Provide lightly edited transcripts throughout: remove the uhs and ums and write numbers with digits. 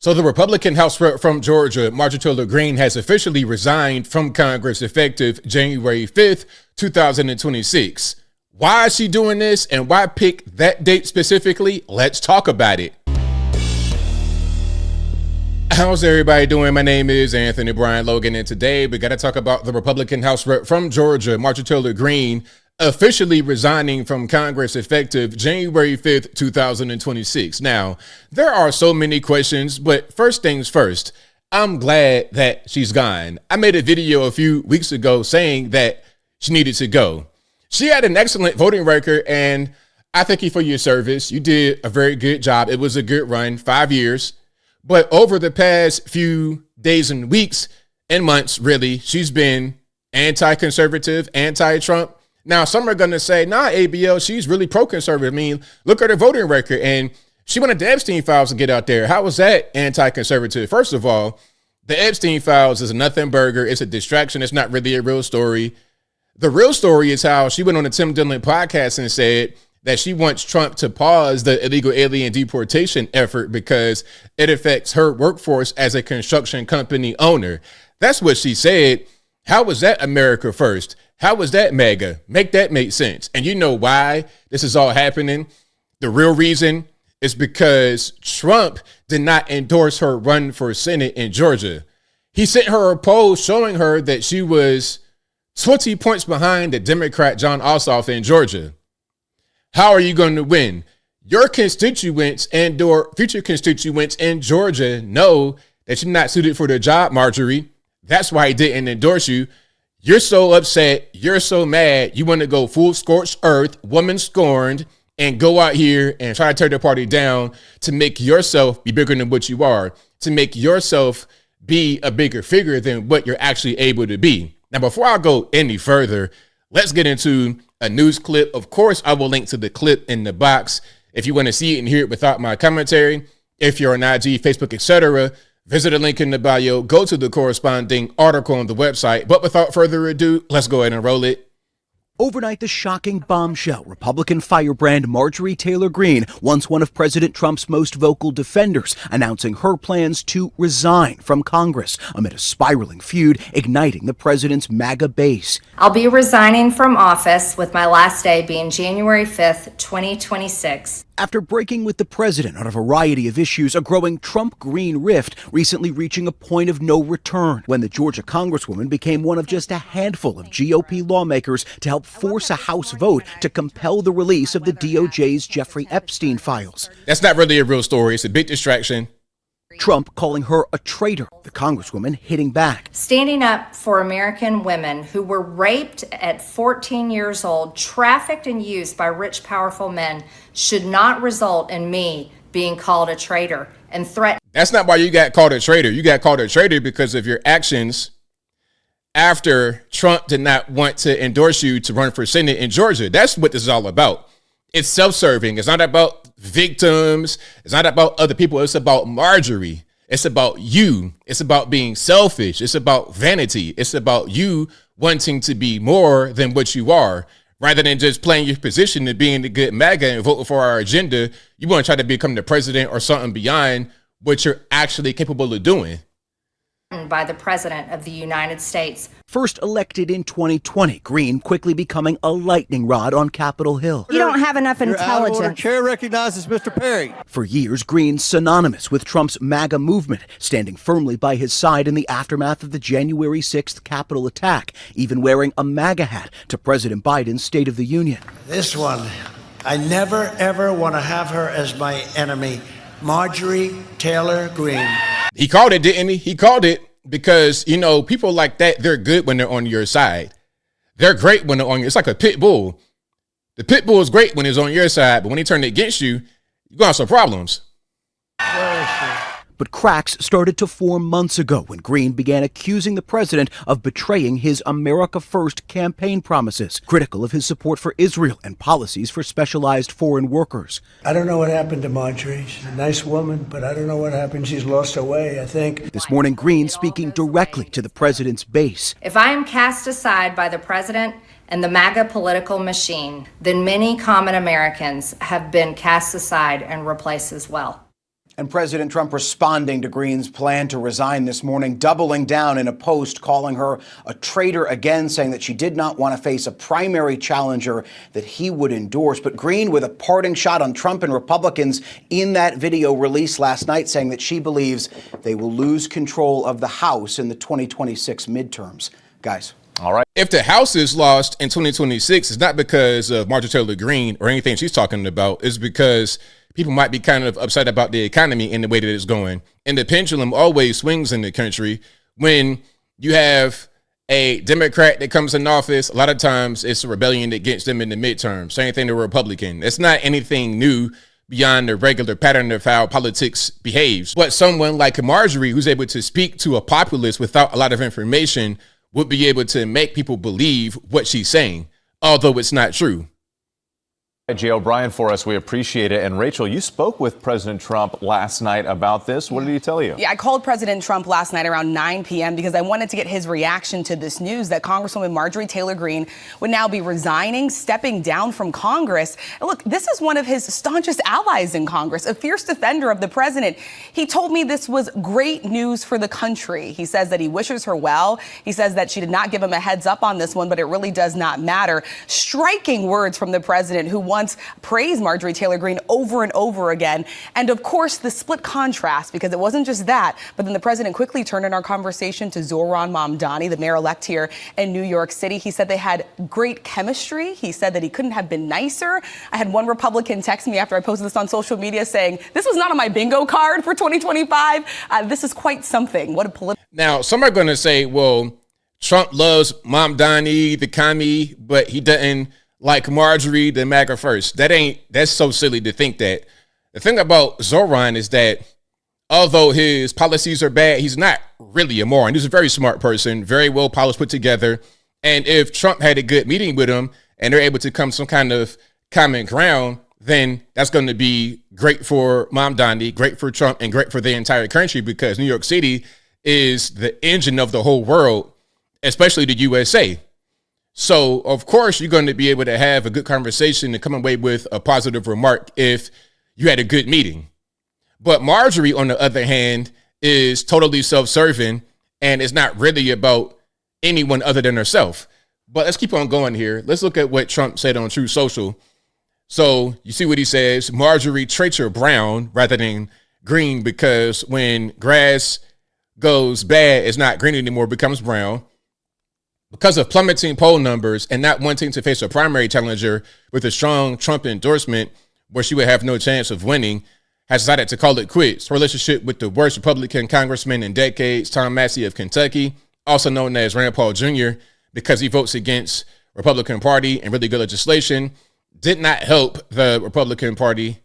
So the Republican House Rep from Georgia, Marjorie Greene, has officially resigned from Congress effective January 5th, 2026. Why is she doing this and why pick that date specifically? Let's talk about it. How's everybody doing? My name is Anthony Brian Logan, and today we got to talk about the Republican House Rep from Georgia, Marjorie Greene, officially resigning from Congress effective January 5th, 2026. Now, there are so many questions, but first things first, I'm glad that she's gone. I made a video a few weeks ago saying that she needed to go. She had an excellent voting record, and I thank you for your service. You did a very good job. It was a good run, 5 years. But over the past few days and weeks and months, really, she's been anti-conservative, anti-Trump. Now, some are going to say, nah, ABL, she's really pro-conservative. I mean, look at her voting record. And she wanted the Epstein files to get out there. How was that anti-conservative? First of all, the Epstein files is a nothing burger. It's a distraction. It's not really a real story. The real story is how she went on the Tim Dillon podcast and said that she wants Trump to pause the illegal alien deportation effort because it affects her workforce as a construction company owner. That's what she said. How was that America first? How was that MAGA? Make that make sense. And you know why this is all happening? The real reason is because Trump did not endorse her run for Senate in Georgia. He sent her a poll showing her that she was 20 points behind the Democrat Jon Ossoff in Georgia. How are you going to win? Your constituents and or future constituents in Georgia know that you're not suited for the job, Marjorie. That's why he didn't endorse you. You're so upset. You're so mad. You want to go full scorched earth, woman scorned, and go out here and try to tear the party down to make yourself be bigger than what you are, to make yourself be a bigger figure than what you're actually able to be. Now, before I go any further, let's get into a news clip. Of course, I will link to the clip in the box if you want to see it and hear it without my commentary. If you're on IG, Facebook, etc., visit a link in the bio, go to the corresponding article on the website. But without further ado, let's go ahead and roll it. Overnight, the shocking bombshell. Republican firebrand Marjorie Taylor Greene, once one of President Trump's most vocal defenders, announcing her plans to resign from Congress amid a spiraling feud igniting the president's MAGA base. I'll be resigning from office with my last day being January 5th, 2026. After breaking with the president on a variety of issues, a growing Trump-Greene rift recently reaching a point of no return when the Georgia congresswoman became one of just a handful of GOP lawmakers to help force a House vote to compel the release of the DOJ's Jeffrey Epstein files. That's not really a real story. It's a big distraction. Trump calling her a traitor, the congresswoman hitting back. Standing up for American women who were raped at 14 years old, trafficked and used by rich, powerful men should not result in me being called a traitor and threatened. That's not why you got called a traitor. You got called a traitor because of your actions after Trump did not want to endorse you to run for Senate in Georgia. That's what this is all about. It's self-serving. It's not about victims. It's not about other people. It's about Marjorie. It's about you. It's about being selfish. It's about vanity. It's about you wanting to be more than what you are. Rather than just playing your position and being the good MAGA and voting for our agenda, you want to try to become the president or something beyond what you're actually capable of doing. By the President of the United States. First elected in 2020, Greene quickly becoming a lightning rod on Capitol Hill. You don't have enough intelligence. Chair recognizes Mr. Perry. For years, Greene synonymous with Trump's MAGA movement, standing firmly by his side in the aftermath of the January 6th Capitol attack, even wearing a MAGA hat to President Biden's State of the Union. This one, I never, ever want to have her as my enemy. Marjorie Taylor Greene. He called it, didn't he? He called it because, you know, people like that, they're good when they're on your side. They're great when they're on your, it's like a pit bull. The pit bull is great when he's on your side, but when he turned against you, you're going to have some problems. Where is she? But cracks started to form months ago when Greene began accusing the president of betraying his America First campaign promises, critical of his support for Israel and policies for specialized foreign workers. I don't know what happened to Marjorie. She's a nice woman, but I don't know what happened. She's lost her way, I think. This morning, Greene speaking directly to the president's base. If I am cast aside by the president and the MAGA political machine, then many common Americans have been cast aside and replaced as well. And President Trump responding to Greene's plan to resign this morning, doubling down in a post, calling her a traitor again, saying that she did not want to face a primary challenger that he would endorse. But Greene with a parting shot on Trump and Republicans in that video released last night, saying that she believes they will lose control of the House in the 2026 midterms. Guys. All right. If the House is lost in 2026, it's not because of Marjorie Taylor Greene or anything she's talking about. It's because people might be kind of upset about the economy and the way that it's going. And the pendulum always swings in the country. When you have a Democrat that comes in office, a lot of times it's a rebellion against them in the midterm. Same thing to a Republican. It's not anything new beyond the regular pattern of how politics behaves. But someone like Marjorie, who's able to speak to a populace without a lot of information, would be able to make people believe what she's saying, although it's not true. Jay O'Brien for us. We appreciate it. And Rachel, you spoke with President Trump last night about this. What did he tell you? Yeah, I called President Trump last night around 9 p.m. because I wanted to get his reaction to this news that Congresswoman Marjorie Taylor Greene would now be resigning, stepping down from Congress. And look, this is one of his staunchest allies in Congress, a fierce defender of the president. He told me this was great news for the country. He says that he wishes her well. He says that she did not give him a heads up on this one, but it really does not matter. Striking words from the president, who once praised Marjorie Taylor Greene over and over again. And of course, the split contrast, because it wasn't just that, but then the president quickly turned in our conversation to Zohran Mamdani, the mayor-elect here in New York City. He said they had great chemistry. He said that he couldn't have been nicer. I had one Republican text me after I posted this on social media saying, this was not on my bingo card for 2025. This is quite something. What a political. Now, some are going to say, well, Trump loves Mamdani, the commie, but he doesn't like Marjorie, the MAGA first. That's so silly to think that. The thing about Zohran is that although his policies are bad, he's not really a moron. He's a very smart person, very well polished, put together. And if Trump had a good meeting with him and they're able to come some kind of common ground, then that's going to be great for Mamdani, great for Trump, and great for the entire country, because New York City is the engine of the whole world, especially the USA. So, of course, you're going to be able to have a good conversation and come away with a positive remark if you had a good meeting. But Marjorie, on the other hand, is totally self-serving, and it's not really about anyone other than herself. But let's keep on going here. Let's look at what Trump said on Truth Social. So you see what he says: Marjorie traitor brown rather than green, because when grass goes bad, it's not green anymore, it becomes brown. Because of plummeting poll numbers and not wanting to face a primary challenger with a strong Trump endorsement where she would have no chance of winning, has decided to call it quits. Her relationship with the worst Republican congressman in decades, Tom Massey of Kentucky, also known as Rand Paul Jr., because he votes against Republican Party and really good legislation, did not help the Republican Party,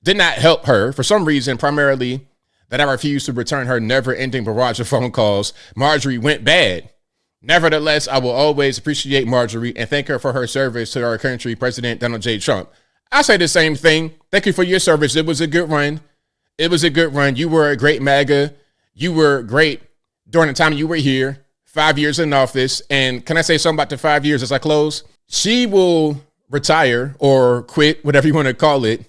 did not help her. For some reason, primarily that I refused to return her never-ending barrage of phone calls, Marjorie went bad. Nevertheless, I will always appreciate Marjorie and thank her for her service to our country, President Donald J. Trump. I say the same thing. Thank you for your service. It was a good run. It was a good run. You were a great MAGA. You were great during the time you were here, 5 years in office. And can I say something about the 5 years as I close? She will retire or quit, whatever you want to call it,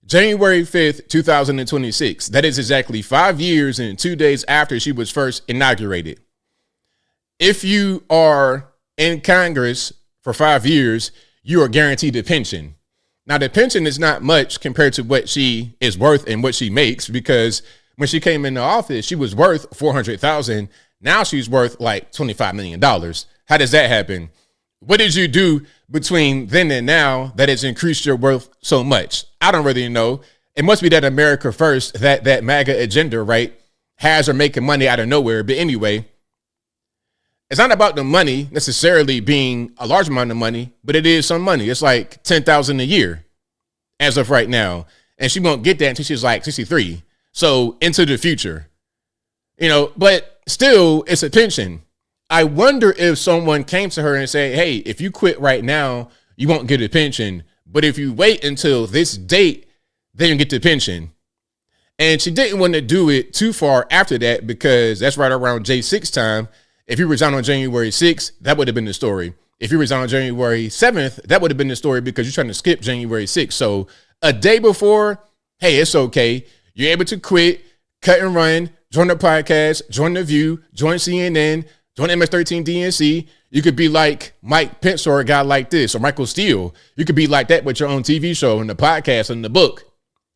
January 5th, 2026. That is exactly 5 years and 2 days after she was first inaugurated. If you are in Congress for 5 years, you are guaranteed a pension. Now, the pension is not much compared to what she is worth and what she makes, because when she came into office, she was worth $400,000. Now she's worth like $25 million. How does that happen? What did you do between then and now that has increased your worth so much? I don't really know. It must be that America first, that MAGA agenda, right, has her making money out of nowhere. But anyway, it's not about the money necessarily being a large amount of money, but it is some money. It's like $10,000 a year as of right now. And she won't get that until she's like 63. So into the future, but still it's a pension. I wonder if someone came to her and said, hey, if you quit right now, you won't get a pension. But if you wait until this date, then you get the pension. And she didn't want to do it too far after that, because that's right around J6 time. If you resign on January 6th, that would have been the story. If you resign on January 7th, that would have been the story, because you're trying to skip January 6th. So a day before, hey, it's okay. You're able to quit, cut and run, join the podcast, join The View, join CNN, join MS-13 DNC. You could be like Mike Pence or a guy like this, or Michael Steele. You could be like that with your own TV show and the podcast and the book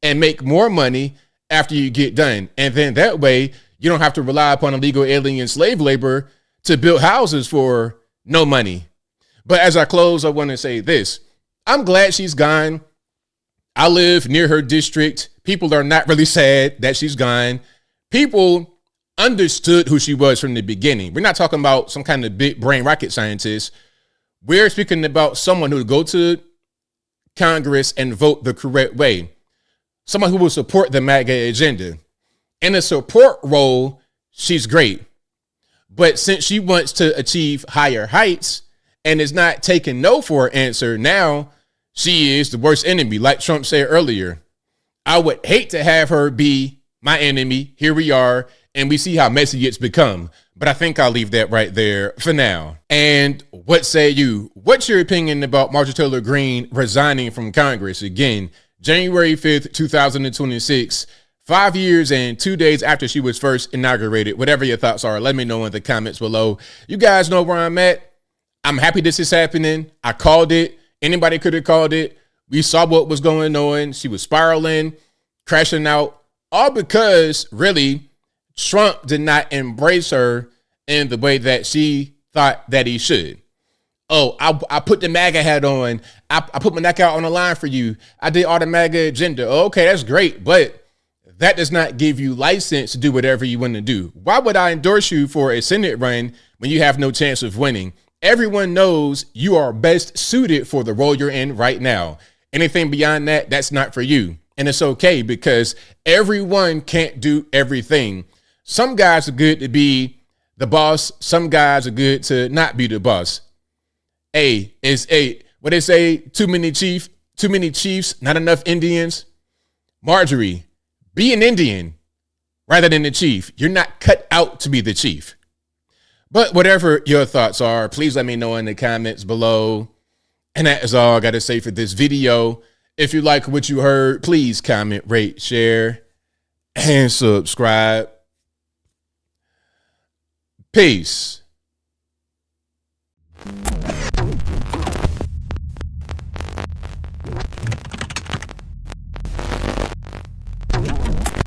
and make more money after you get done. And then that way, you don't have to rely upon illegal alien slave labor to build houses for no money. But as I close, I want to say this. I'm glad she's gone. I live near her district. People are not really sad that she's gone. People understood who she was from the beginning. We're not talking about some kind of big brain rocket scientist. We're speaking about someone who would go to Congress and vote the correct way. Someone who will support the MAGA agenda. In a support role, she's great. But since she wants to achieve higher heights and is not taking no for an answer, now she is the worst enemy, like Trump said earlier. I would hate to have her be my enemy. Here we are, and we see how messy it's become. But I think I'll leave that right there for now. And what say you? What's your opinion about Marjorie Taylor Greene resigning from Congress? Again, January 5th, 2026, 5 years and 2 days after she was first inaugurated. Whatever your thoughts are, let me know in the comments below. You guys know where I'm at. I'm happy this is happening. I called it. Anybody could have called it. We saw what was going on. She was spiraling, crashing out, all because really Trump did not embrace her in the way that she thought that he should. Oh, I put the MAGA hat on. I put my neck out on the line for you. I did all the MAGA agenda. Okay, that's great. But that does not give you license to do whatever you want to do. Why would I endorse you for a Senate run when you have no chance of winning? Everyone knows you are best suited for the role you're in right now. Anything beyond that, that's not for you. And it's okay because everyone can't do everything. Some guys are good to be the boss. Some guys are good to not be the boss. What they say, too many chiefs, not enough Indians. Marjorie, be an Indian rather than the chief. You're not cut out to be the chief. But whatever your thoughts are, please let me know in the comments below. And that is all I got to say for this video. If you like what you heard, please comment, rate, share, and subscribe. Peace.